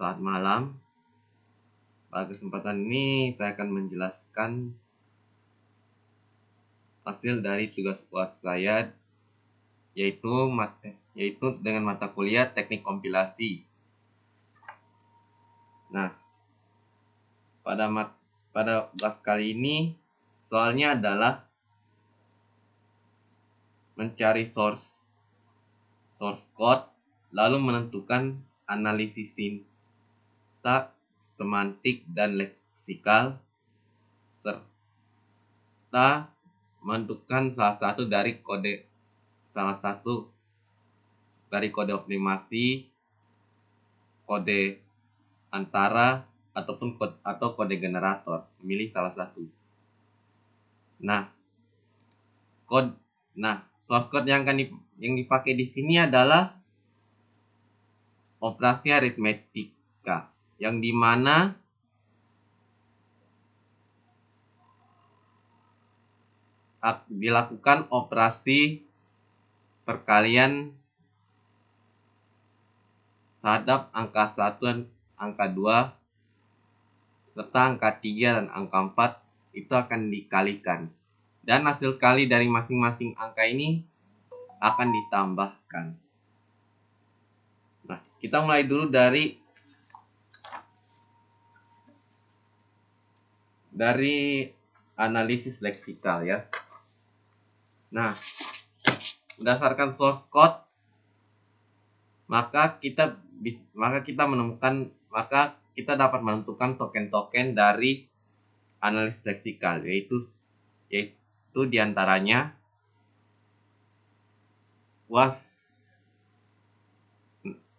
Selamat malam. Pada kesempatan ini saya akan menjelaskan hasil dari tugas UAS saya, yaitu dengan mata kuliah teknik kompilasi. Nah, pada UAS kali ini soalnya adalah mencari source code, lalu menentukan analisis sintak, semantik, dan leksikal, serta menentukan salah satu dari kode optimasi, kode antara, atau kode generator. Memilih salah satu. Source code yang dipakai di sini adalah operasi aritmetika, yang dimana dilakukan operasi perkalian terhadap angka 1 dan angka 2 serta angka 3 dan angka 4 itu akan dikalikan, dan hasil kali dari masing-masing angka ini akan ditambahkan. Nah, kita mulai dulu dari analisis leksikal ya. Nah, berdasarkan source code maka kita dapat menentukan token-token dari analisis leksikal, yaitu diantaranya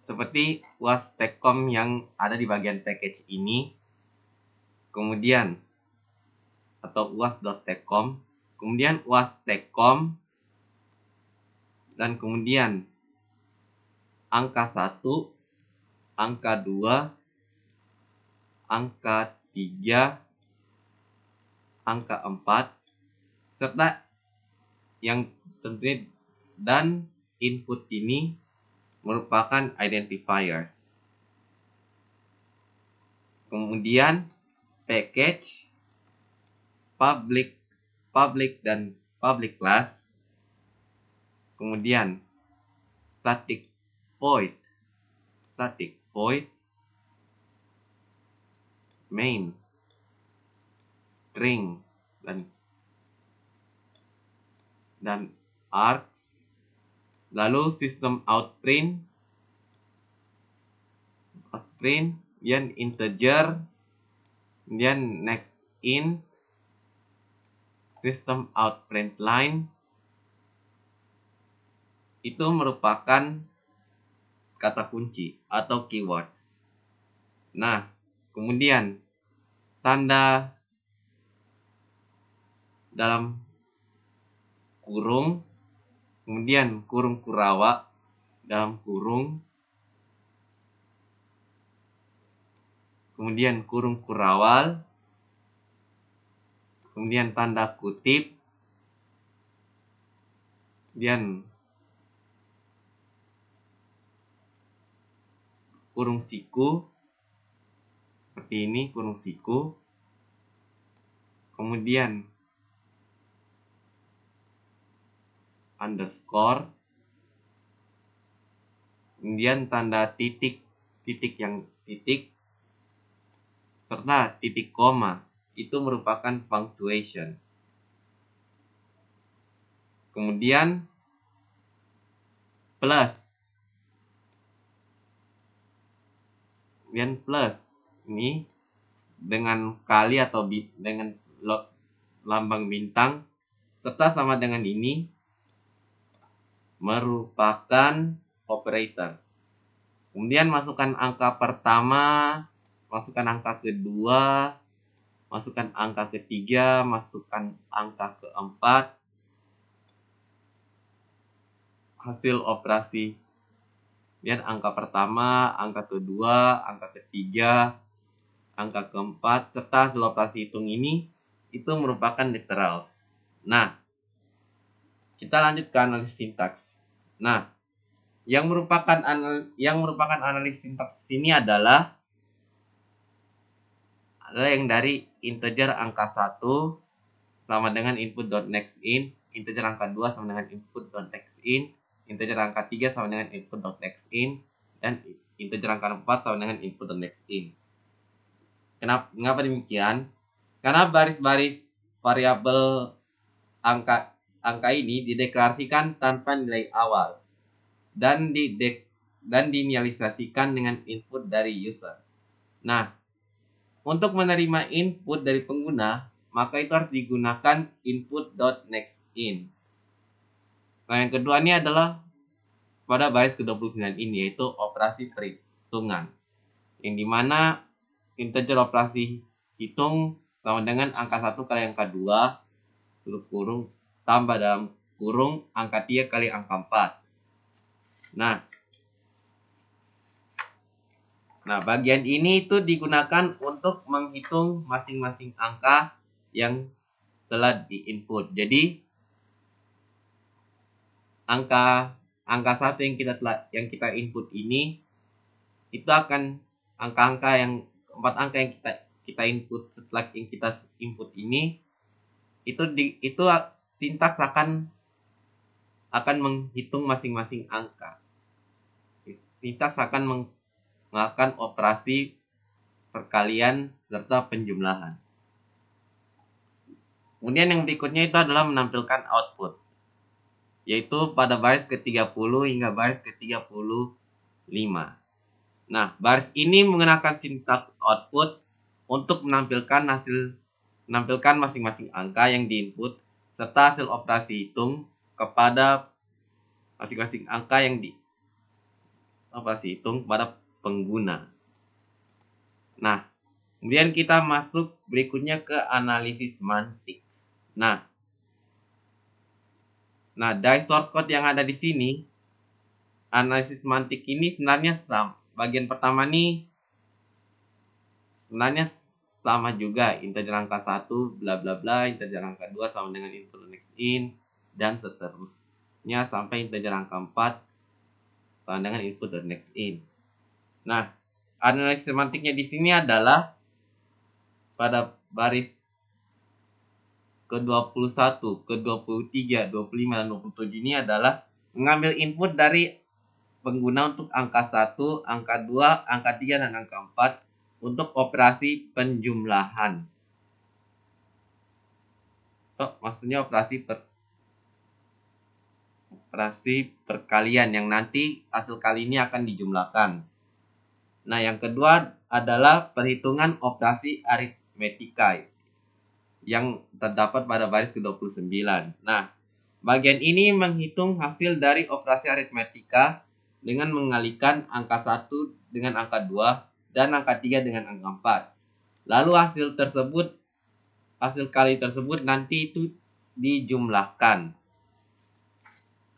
seperti UAS Tekom yang ada di bagian package ini, kemudian atau UAS.tekom, kemudian UAS Tekom, dan kemudian angka 1, angka 2, angka 3, angka 4, serta yang tentunya dan input ini merupakan identifiers. Kemudian package, public dan public class. Kemudian static void, main, string, dan args. Lalu sistem outprint, kemudian integer, kemudian next int, sistem outprint line. Itu merupakan kata kunci atau keywords. Nah, kemudian tanda dalam kurung, kemudian kurung Kurawak dalam kurung, kemudian kurung Kurawal, kemudian tanda kutip, kemudian kurung siku, seperti ini kurung siku, kemudian underscore, kemudian tanda titik serta titik koma, itu merupakan punctuation. Kemudian plus, ini dengan kali atau dengan lambang bintang serta sama dengan ini merupakan operator. Kemudian masukkan angka pertama, masukkan angka kedua, masukkan angka ketiga, masukkan angka keempat. Hasil operasi, dan angka pertama, angka kedua, angka ketiga, angka keempat, serta hasil operasi hitung ini itu merupakan literals. Nah, kita lanjut ke analisis sintaks. Nah, yang merupakan analisis sintaks ini adalah adalah yang dari integer angka 1 sama dengan input.nextIn, integer angka 2 sama dengan input.nextIn, integer angka 3 sama dengan input.nextIn, dan integer angka 4 sama dengan input.nextIn. Mengapa demikian? Karena baris-baris variabel angka ini dideklarasikan tanpa nilai awal dan diinisialisasikan dengan input dari user. Nah, untuk menerima input dari pengguna, maka itu harus digunakan input.nextIn. Nah, yang kedua ini adalah pada baris ke-29 ini, yaitu operasi perhitungan, yang dimana integer operasi hitung sama dengan angka 1 kali angka 2 tutup kurung tambah dalam kurung angka 3 kali angka 4. Nah, bagian ini itu digunakan untuk menghitung masing-masing angka yang telah diinput. Jadi angka 1 yang kita input ini itu akan angka-angka yang 4 angka yang kita input setelah yang kita input ini itu sintaks akan menghitung masing-masing angka. Sintaks akan melakukan operasi perkalian serta penjumlahan. Kemudian yang berikutnya itu adalah menampilkan output, yaitu pada baris ke-30 hingga baris ke-35. Nah, baris ini menggunakan sintaks output untuk menampilkan masing-masing angka yang diinput serta hasil operasi hitung kepada masing-masing angka yang operasi hitung pada pengguna. Nah, kemudian kita masuk berikutnya ke analisis semantik. Nah, dari source code yang ada di sini, analisis semantik ini sebenarnya sama. Bagian pertama nih sebenarnya sama juga, integer angka 1 bla bla bla, integer angka 2 sama dengan input.nextIn, dan seterusnya sampai integer angka 4 sama dengan input.nextIn. Nah, analisis semantiknya di sini adalah pada baris ke-21, ke-23, 25, dan 27 ini adalah mengambil input dari pengguna untuk angka 1, angka 2, angka 3, dan angka 4 untuk operasi penjumlahan. Maksudnya operasi perkalian yang nanti hasil kali ini akan dijumlahkan. Nah, yang kedua adalah perhitungan operasi aritmetika yang terdapat pada baris ke-29. Nah, bagian ini menghitung hasil dari operasi aritmetika dengan mengalikan angka 1 dengan angka 2 dan angka 3 dengan angka 4. Lalu hasil kali tersebut nanti itu dijumlahkan.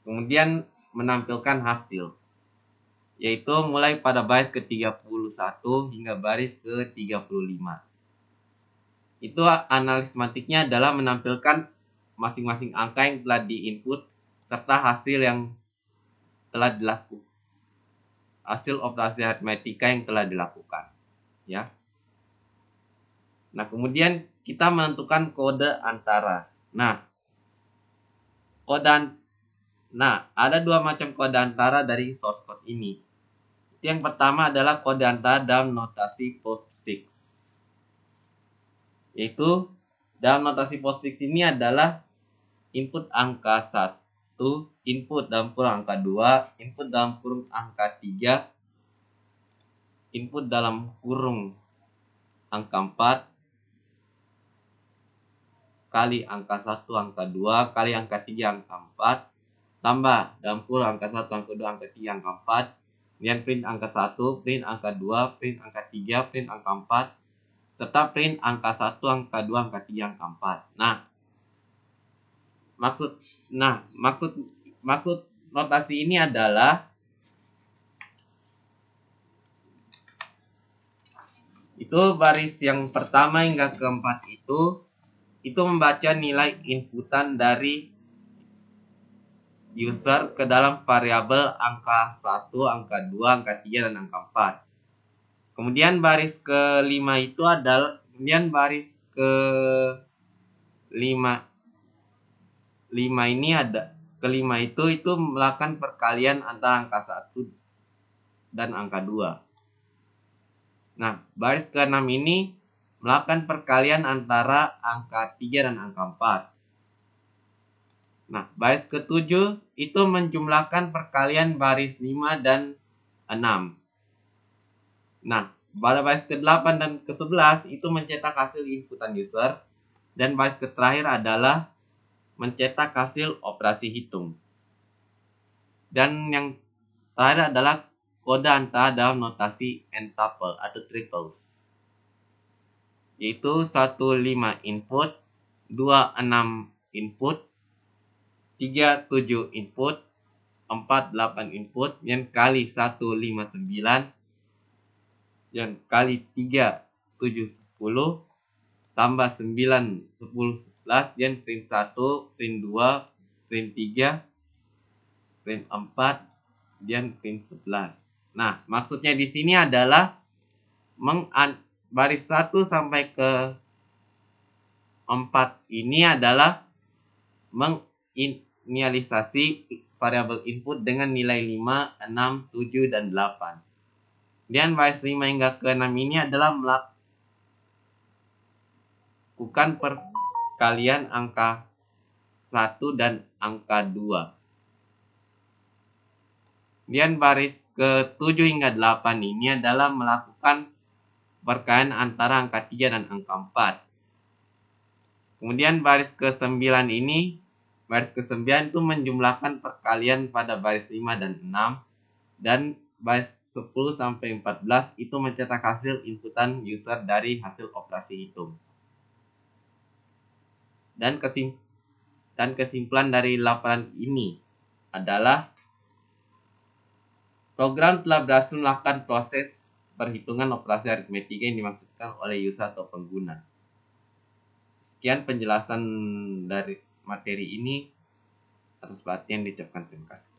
Kemudian menampilkan hasil, yaitu mulai pada baris ke-31 hingga baris ke-35. Itu analisis semantiknya adalah menampilkan masing-masing angka yang telah diinput serta hasil yang telah dilakukan, hasil operasi aritmetika yang telah dilakukan, ya. Nah, kemudian kita menentukan kode antara. Ada dua macam kode antara dari source code ini. Yang pertama adalah kode antara dalam notasi postfix. Yaitu dalam notasi postfix ini adalah input angka 1, input dalam kurung angka 2, input dalam kurung angka 3, input dalam kurung angka 4, kali angka 1, angka 2, kali angka 3, angka 4, tambah dalam kurung angka 1, angka 2, angka 3, angka 4, kemudian print angka 1, print angka 2, print angka 3, print angka 4, serta print angka 1, angka 2, angka 3, angka 4. Maksud notasi ini adalah itu baris yang pertama hingga keempat itu membaca nilai inputan dari user ke dalam variabel angka 1, angka 2, angka 3, dan angka 4. Kemudian baris kelima itu adalah Kemudian baris ke 5 ini ada kelima itu melakukan perkalian antara angka 1 dan angka 2. Nah, baris ke-6 ini melakukan perkalian antara angka 3 dan angka 4. Nah, baris ke-7 itu menjumlahkan perkalian baris 5 dan 6. Nah, pada baris ke-8 dan ke-11 itu mencetak hasil inputan user. Dan baris terakhir adalah mencetak hasil operasi hitung. Dan yang terakhir adalah kode antara dalam notasi n-tuple atau triples. Yaitu 15 input, 26 input, 37 input, 48 input, yang kali 159, yang kali 3, 7, 10, tambah 9, 10, 11, dan print 1, print 2, print 3, print 4, dan print 11. Nah, maksudnya di sini adalah baris 1 sampai ke 4 ini adalah menginisialisasi variabel input dengan nilai 5, 6, 7, dan 8. Dan baris 5 hingga ke 6 ini adalah melakukan perkalian angka 1 dan angka 2. Kemudian baris ke-7 hingga 8 ini adalah melakukan perkalian antara angka 3 dan angka 4. Kemudian baris ke-9 ini, baris ke-9 itu menjumlahkan perkalian pada baris 5 dan 6. Dan baris 10 sampai 14 itu mencetak hasil inputan user dari hasil operasi hitung. Dan kesimpulan dari laporan ini adalah program telah berhasil melakukan proses perhitungan operasi aritmetika yang dimaksudkan oleh user atau pengguna. Sekian penjelasan dari materi ini. Atas perhatian diucapkan terima kasih.